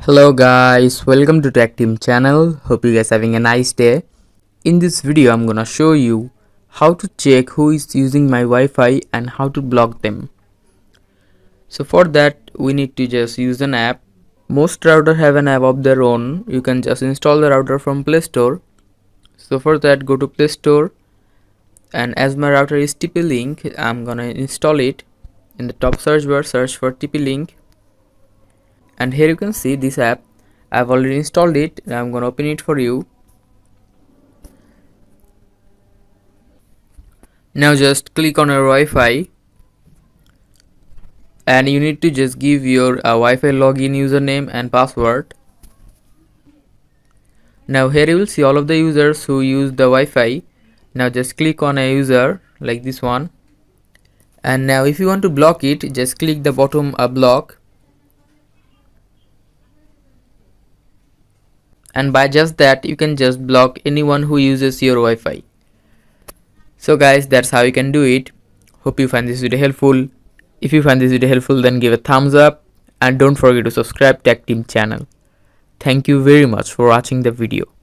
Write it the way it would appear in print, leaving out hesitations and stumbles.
Hello guys, welcome to Tech Team channel. Hope you guys having a nice day. In this video I'm gonna show you how to check who is using my Wi-Fi and how to block them. So for that we need to just use an app. Most router have an app of their own. You can just install the router from Play Store. So for that go to Play Store, and as my router is TP-Link, I'm gonna install it. In the top search bar search for TP-Link. And here you can see this app. I've already installed it. I'm gonna open it for you. Now just click on your Wi-Fi and you need to just give your Wi-Fi login username and password. Now here you will see all of the users who use the Wi-Fi. Now just click on a user like this one, and now if you want to block it, just click the bottom block, and by just that you can just block anyone who uses your Wi-Fi. So guys, that's how you can do it. Hope you find this video helpful. If you find this video helpful, then give a thumbs up and don't forget to subscribe Tech Team channel. Thank you very much for watching the video.